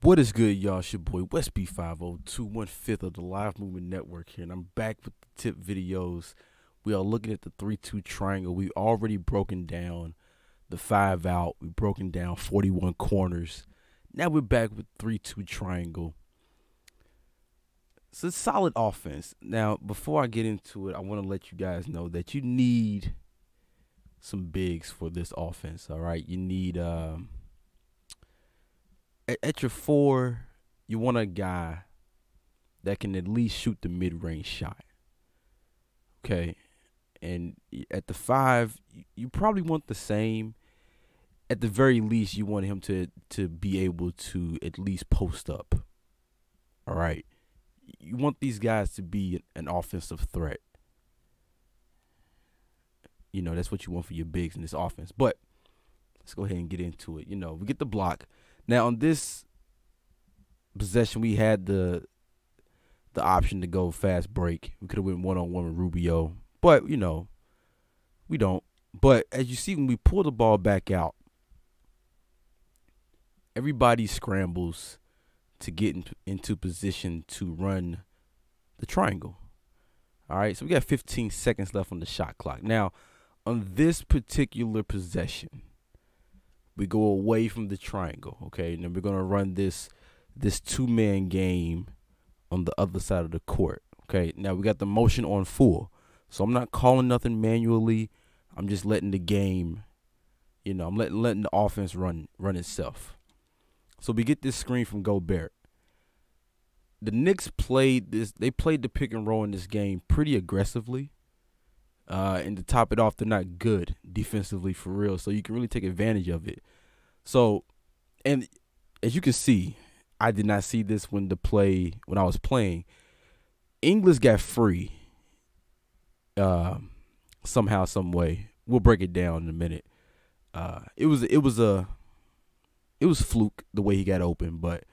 What is good, y'all? It's your boy WesB 502, 1/5 of the Live Movement Network here, and I'm back with the tip videos. We are looking at the 3-2 triangle. We've already broken down the 5 out. We've broken down 41 corners. Now we're back with 3-2 triangle. It's a solid offense. Now, before I get into it, I want to let you guys know that you need some bigs for this offense, all right? You need at your 4, you want a guy that can at least shoot the mid-range shot. Okay? And at the 5, you probably want the same. At the very least, you want him to be able to at least post up. All right? You want these guys to be an offensive threat. You know, that's what you want for your bigs in this offense. But let's go ahead and get into it. You know, we get the block. Now, on this possession, we had the option to go fast break. We could have went one-on-one with Rubio. But, you know, we don't. But as you see, when we pull the ball back out, everybody scrambles to get into position to run the triangle. All right, so we got 15 seconds left on the shot clock. Now, on this particular possession, we go away from the triangle, okay? And then we're going to run this two-man game on the other side of the court, okay? Now, we got the motion on full. So I'm not calling nothing manually. I'm just letting the game, you know, I'm letting the offense run itself. So we get this screen from Gobert. The Knicks played they played the pick and roll in this game pretty aggressively. And to top it off, they're not good defensively for real, so you can really take advantage of it. So, and as you can see, I did not see this when I was playing. Ingles got free somehow, some way. We'll break it down in a minute. It was fluke the way he got open, but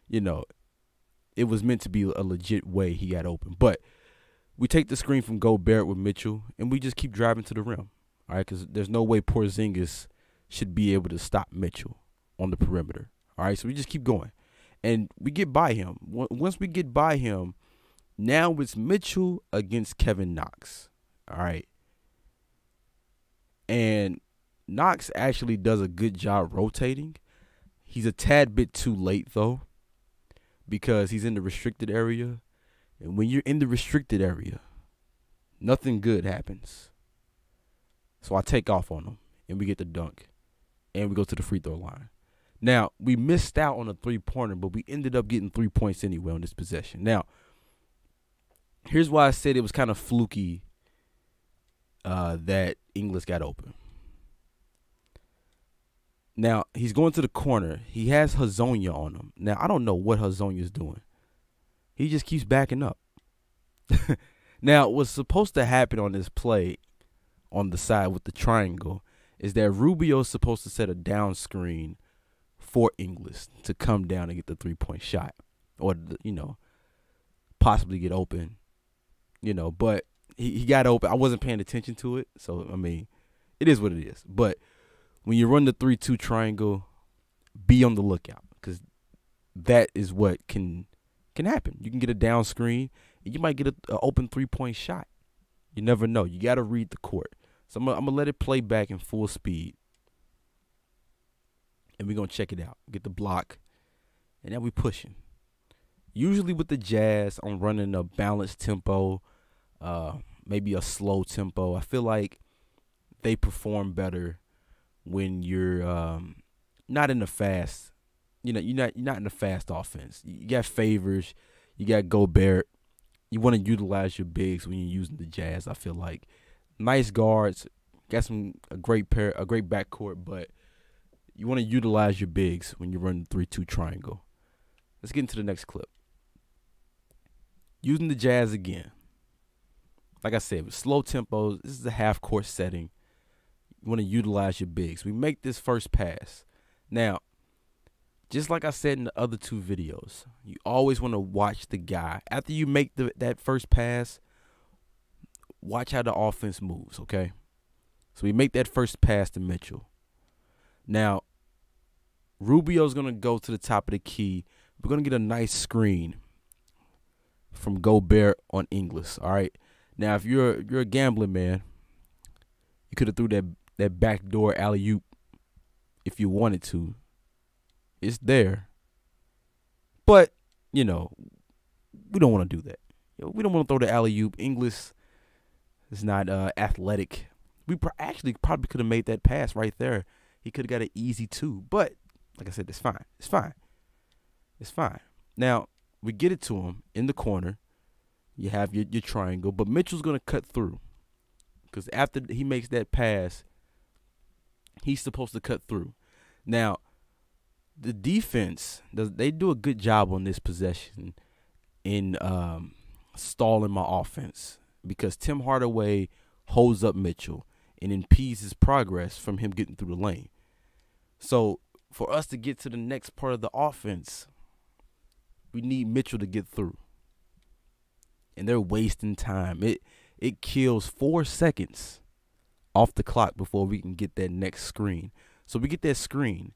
you know, it was meant to be a legit way he got open. But we take the screen from Gobert with Mitchell, and we just keep driving to the rim, all right? Because there's no way Porzingis should be able to stop Mitchell on the perimeter, all right? So we just keep going, and we get by him. Once we get by him, now it's Mitchell against Kevin Knox, all right? And Knox actually does a good job rotating. He's a tad bit too late, though, because he's in the restricted area. And when you're in the restricted area, nothing good happens. So I take off on him, and we get the dunk, and we go to the free throw line. Now, we missed out on a three-pointer, but we ended up getting 3 points anyway on this possession. Now, here's why I said it was kind of fluky that Ingles got open. Now, he's going to the corner. He has Hazonia on him. Now, I don't know what Hazonia's doing. He just keeps backing up. Now, what's supposed to happen on this play on the side with the triangle is that Rubio's supposed to set a down screen for Ingles to come down and get the 3-point shot, or, you know, possibly get open, you know, but he got open. I wasn't paying attention to it, so, I mean, it is what it is. But when you run the 3-2 triangle, be on the lookout, because that is what can happen. You can get a down screen, and you might get an open 3-point shot. You never know. You got to read the court. So I'm going to let it play back in full speed, and we're going to check it out. Get the block, and now we're pushing. Usually with the Jazz, I'm running a balanced tempo, maybe a slow tempo. I feel like they perform better when you're not in the fast. You know, you're not in the fast offense. You got Favors, you got Gobert. You want to utilize your bigs when you're using the Jazz. I feel like nice guards, got a great backcourt, but you want to utilize your bigs when you run the 3-2 triangle. Let's get into the next clip. Using the Jazz again. Like I said, with slow tempos, this is a half-court setting. You want to utilize your bigs. We make this first pass. Now, just like I said in the other 2 videos, you always want to watch the guy. After you make that first pass, watch how the offense moves, okay? So we make that first pass to Mitchell. Now, Rubio's going to go to the top of the key. We're going to get a nice screen from Gobert on Inglis, all right? Now, if you're a gambling man, you could have threw that backdoor alley-oop if you wanted to. It's there. But, we don't want to do that. We don't want to throw the alley-oop. Inglis is not athletic. We actually probably could have made that pass right there. He could have got an easy 2. But, like I said, it's fine. It's fine. It's fine. Now, we get it to him in the corner. You have your triangle. But Mitchell's going to cut through. Because after he makes that pass, he's supposed to cut through. Now, the defense, they do a good job on this possession in stalling my offense. Because Tim Hardaway holds up Mitchell and impedes his progress from him getting through the lane. So, for us to get to the next part of the offense, we need Mitchell to get through. And they're wasting time. It kills 4 seconds off the clock before we can get that next screen. So we get that screen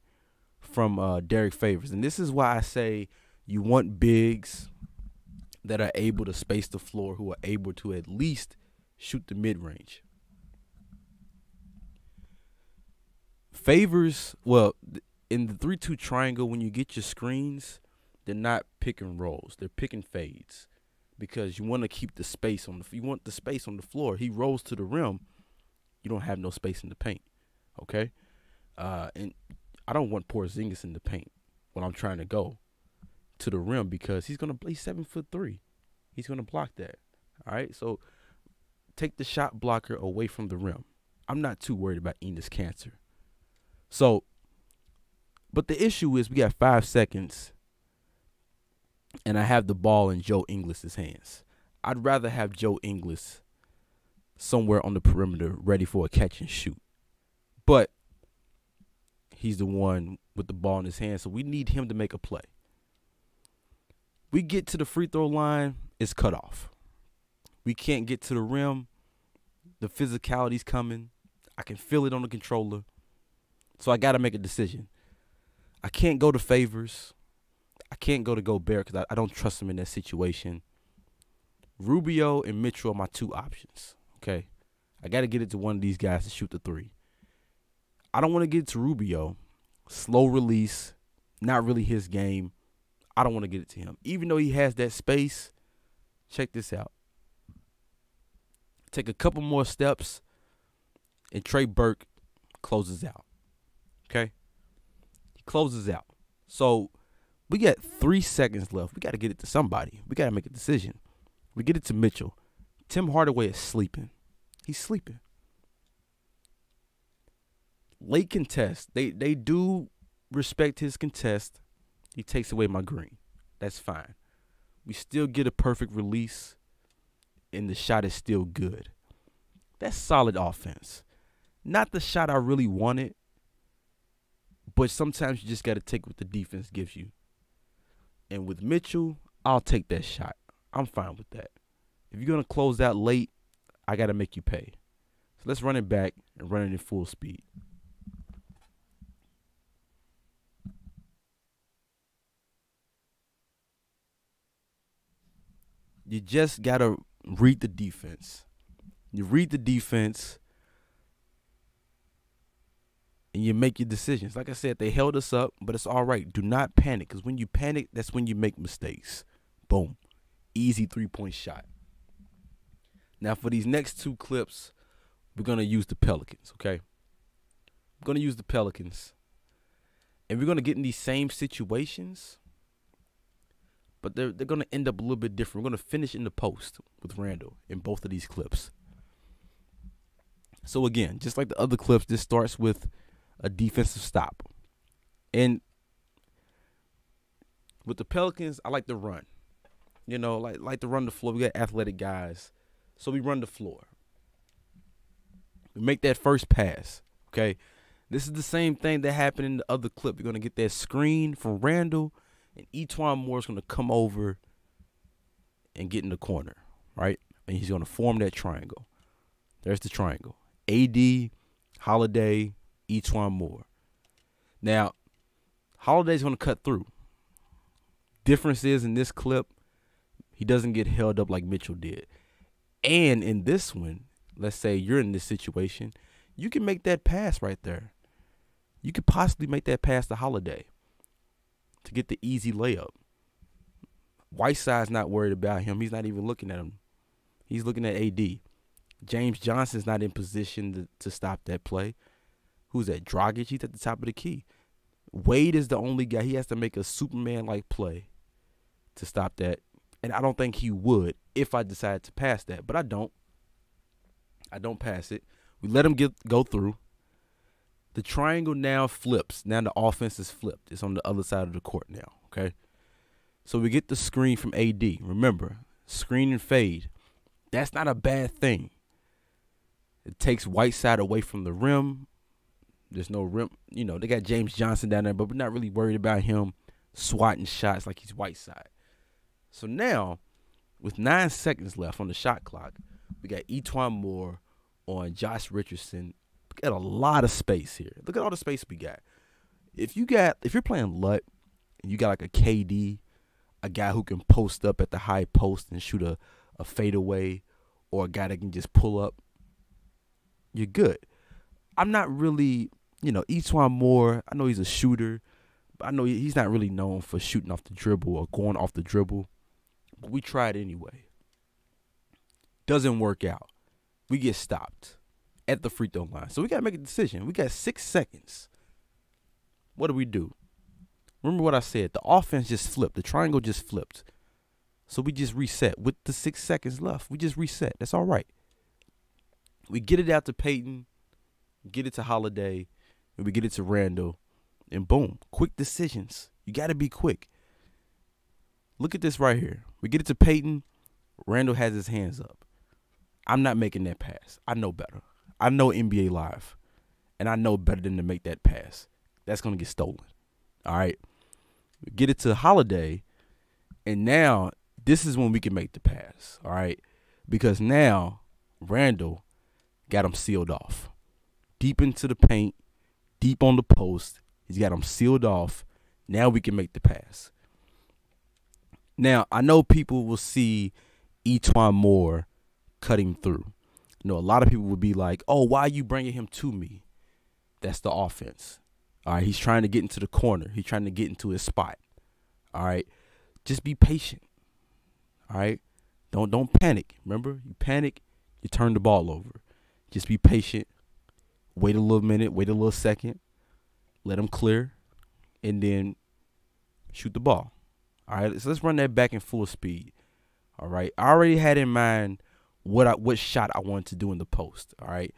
from Derek Favors. And this is why I say you want bigs that are able to space the floor, who are able to at least shoot the mid-range. Favors, well, in the 3-2 triangle, when you get your screens, they're not pick and rolls. They're pick and fades. Because you want to keep the space on you want the space on the floor. He rolls to the rim, you don't have no space in the paint. Okay? And I don't want Porzingis in the paint when I'm trying to go to the rim, because he's 7'3". He's gonna block that. All right? So take the shot blocker away from the rim. I'm not too worried about Enos Cancer. So, but the issue is we got 5 seconds. And I have the ball in Joe Inglis's hands. I'd rather have Joe Inglis somewhere on the perimeter ready for a catch and shoot. But he's the one with the ball in his hands, so we need him to make a play. We get to the free throw line, it's cut off. We can't get to the rim. The physicality's coming. I can feel it on the controller. So I got to make a decision. I can't go to Favors. I can't go to Gobert because I don't trust him in that situation. Rubio and Mitchell are my 2 options, okay? I got to get it to one of these guys to shoot the 3. I don't want to get it to Rubio. Slow release, not really his game. I don't want to get it to him. Even though he has that space, check this out. Take a couple more steps, and Trey Burke closes out, okay? He closes out. So we got 3 seconds left. We got to get it to somebody. We got to make a decision. We get it to Mitchell. Tim Hardaway is sleeping. He's sleeping. Late contest. They do respect his contest. He takes away my green. That's fine. We still get a perfect release, and the shot is still good. That's solid offense. Not the shot I really wanted, but sometimes you just got to take what the defense gives you. And with Mitchell, I'll take that shot. I'm fine with that. If you're going to close out late, I got to make you pay. So let's run it back and run it in full speed. You just got to read the defense. You read the defense, and you make your decisions. Like I said, they held us up, but it's all right. Do not panic, because when you panic, that's when you make mistakes. Boom. Easy 3-point shot. Now, for these next 2 clips, we're going to use the Pelicans, okay? We're going to use the Pelicans, and we're going to get in these same situations, but they're going to end up a little bit different. We're going to finish in the post with Randall in both of these clips. So, again, just like the other clips, this starts with a defensive stop. And with the Pelicans, I like to run. You know, like to run the floor. We got athletic guys, so we run the floor. We make that first pass, okay? This is the same thing that happened in the other clip. You're going to get that screen from Randall, and E'Twaun Moore's going to come over and get in the corner, right? And he's going to form that triangle. There's the triangle. AD, Holiday, E'Twaun Moore. Now, Holiday's going to cut through. Difference is in this clip, he doesn't get held up like Mitchell did. And in this one, let's say you're in this situation, you can make that pass right there. You could possibly make that pass to Holiday to get the easy layup. Whiteside's not worried about him. He's not even looking at him. He's looking at AD. James Johnson's not in position to stop that play. Who's that? Dragic? He's at the top of the key. Wade is the only guy. He has to make a Superman-like play to stop that. And I don't think he would if I decided to pass that. But I don't. I don't pass it. We let him go through. The triangle now flips. Now the offense is flipped. It's on the other side of the court now, okay? So we get the screen from AD. Remember, screen and fade. That's not a bad thing. It takes Whiteside away from the rim. There's no rim. You know, they got James Johnson down there, but we're not really worried about him swatting shots like he's Whiteside. So now, with 9 seconds left on the shot clock, we got E'Twaun Moore on Josh Richardson. We got a lot of space here. Look at all the space we got. If you're playing LUT and you got like a KD, a guy who can post up at the high post and shoot a fadeaway, or a guy that can just pull up, you're good. I'm not really, E'Twaun Moore, I know he's a shooter, but I know he's not really known for shooting off the dribble or going off the dribble. But we tried anyway. Doesn't work out. We get stopped at the free throw line. So we got to make a decision. We got 6 seconds. What do? Remember what I said. The offense just flipped. The triangle just flipped. So we just reset. With the 6 seconds left, we just reset. That's all right. We get it out to Peyton, get it to Holiday, and we get it to Randall, and boom. Quick decisions. You got to be quick. Look at this right here. We get it to Peyton. Randall has his hands up. I'm not making that pass. I know better. I know NBA Live, and I know better than to make that pass. That's going to get stolen. All right. We get it to Holiday, and now this is when we can make the pass. All right. Because now Randall got him sealed off. Deep into the paint, deep on the post. He's got him sealed off. Now we can make the pass. Now, I know people will see E'Twaun Moore cutting through. A lot of people would be like, oh, why are you bringing him to me? That's the offense. All right, he's trying to get into the corner. He's trying to get into his spot. All right, just be patient. All right, don't panic. Remember, you panic, you turn the ball over. Just be patient. Wait a little minute. Wait a little second. Let him clear, and then shoot the ball. All right, so let's run that back in full speed. All right, I already had in mind what shot I wanted to do in the post. All right,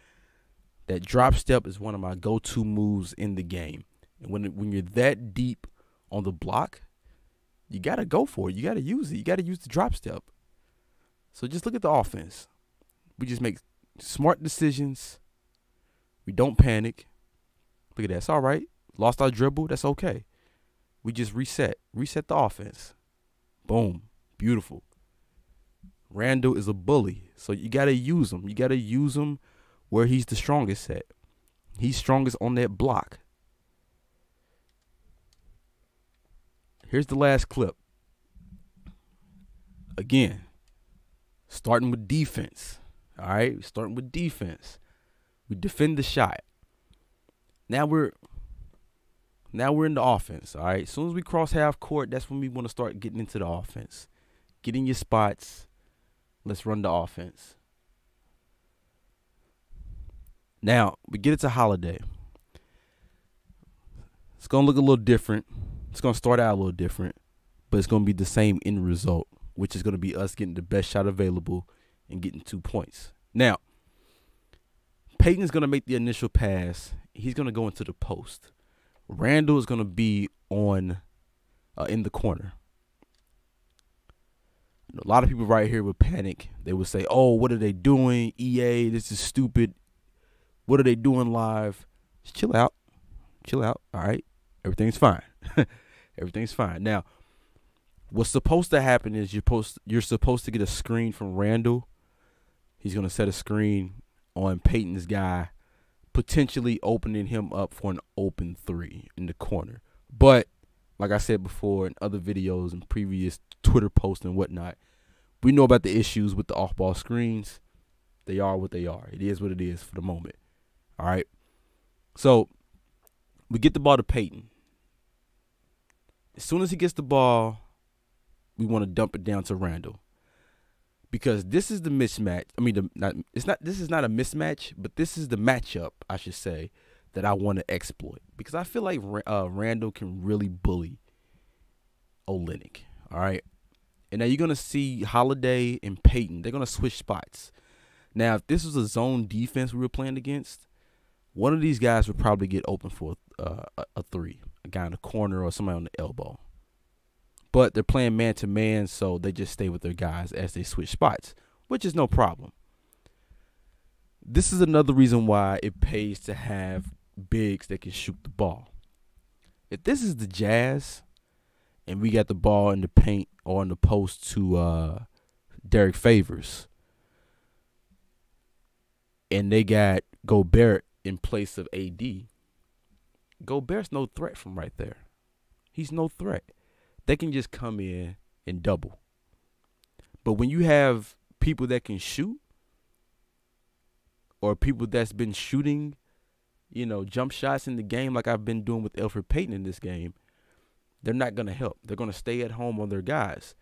that drop step is one of my go-to moves in the game. And when you're that deep on the block, you got to go for it. You got to use it. You got to use the drop step. So just look at the offense. We just make smart decisions. We don't panic. Look at that. It's all right. Lost our dribble. That's okay. We just reset. Reset the offense. Boom. Beautiful. Randall is a bully. So you got to use him. You got to use him where he's the strongest at. He's strongest on that block. Here's the last clip. Again, starting with defense. All right, starting with defense. We defend the shot. Now we're in the offense. All right. As soon as we cross half court, that's when we want to start getting into the offense. Get in your spots. Let's run the offense. Now we get it to Holiday. It's gonna look a little different. It's going to start out a little different, but it's going to be the same end result, which is going to be us getting the best shot available and getting 2 points. Now, Peyton is going to make the initial pass. He's going to go into the post. Randall is going to be in the corner. A lot of people right here would panic. They would say, oh, what are they doing? EA, this is stupid. What are they doing live? Just chill out. Chill out. All right. Everything's fine. Everything's fine. Now, what's supposed to happen is you're supposed to get a screen from Randall. He's going to set a screen on Peyton's guy, potentially opening him up for an open three in the corner. But like I said before in other videos and previous Twitter posts and whatnot, we know about the issues with the off-ball screens. They are what they are. It is what it is for the moment. All right. So we get the ball to Peyton. As soon as he gets the ball, we want to dump it down to Randall, because this is the mismatch. I mean, this is not a mismatch, but this is the matchup, I should say, that I want to exploit, because I feel like Randall can really bully Olynyk. All right. And now you're going to see Holiday and Peyton. They're going to switch spots. Now, if this was a zone defense we were playing against, one of these guys would probably get open for a three, a guy in the corner or somebody on the elbow. But they're playing man-to-man, so they just stay with their guys as they switch spots, which is no problem. This is another reason why it pays to have bigs that can shoot the ball. If this is the Jazz and we got the ball in the paint or in the post to Derek Favors, and they got Gobert in place of AD, Gobert's no threat from right there. He's no threat. They can just come in and double. But when you have people that can shoot, or people that's been shooting, jump shots in the game like I've been doing with Elfrid Payton in this game, they're not going to help. They're going to stay at home on their guys.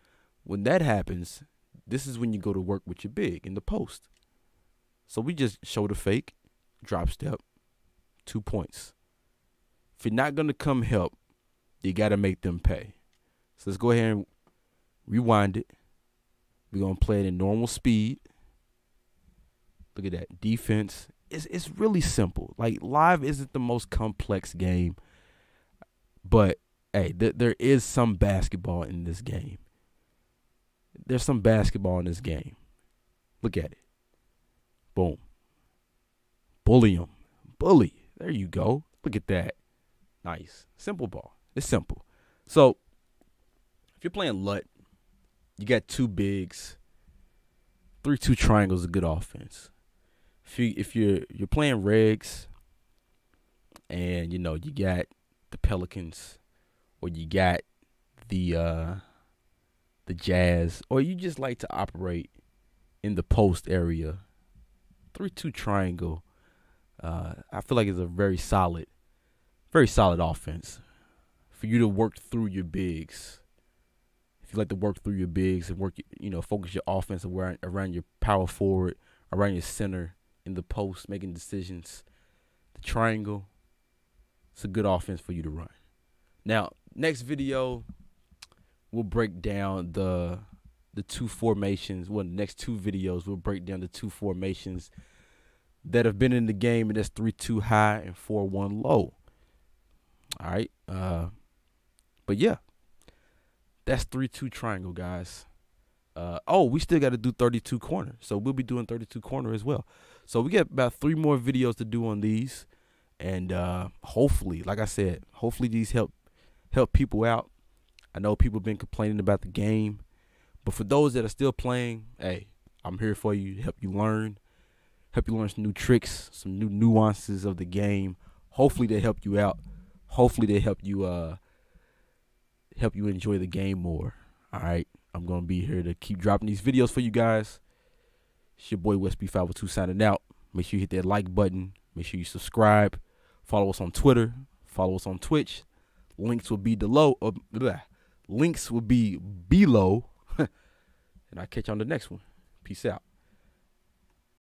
When that happens, this is when you go to work with your big in the post. So we just show the fake, drop step, 2 points. If you're not going to come help, you got to make them pay. So let's go ahead and rewind it. We're going to play it in normal speed. Look at that. Defense. It's really simple. Like, live isn't the most complex game. But, hey, there is some basketball in this game. There's some basketball in this game. Look at it. Boom. Bully him. Bully. There you go. Look at that. Nice. Simple ball. It's simple. So, if you're playing LUT, you got two bigs. 3-2 triangle is a good offense. If you're playing regs, and you got the Pelicans, or you got the Jazz, or you just like to operate in the post area, 3-2 triangle, I feel like it's a very solid offense for you to work through your bigs. If you like to work through your bigs and work, focus your offense around your power forward, around your center, in the post, making decisions, the triangle, it's a good offense for you to run. Now, next video, we'll break down the two formations. Well, the next two videos, we'll break down the two formations that have been in the game, and that's 3-2 high and 4-1 low. All right. But yeah, that's 3-2 triangle, guys. We still got to do 32 corner. So we'll be doing 32 corner as well. So we got about 3 more videos to do on these. And hopefully, like I said, hopefully these help people out. I know people have been complaining about the game. But for those that are still playing, hey, I'm here for you to help you learn. Help you learn some new tricks, some new nuances of the game. Hopefully they help you out. Hopefully they help you enjoy the game more. All right. I'm going to be here to keep dropping these videos for you guys. It's your boy WesB 502 signing out. Make sure you hit that like button. Make sure you subscribe. Follow us on Twitter. Follow us on Twitch. Links will be below. Links will be below. And I'll catch you on the next one. Peace out.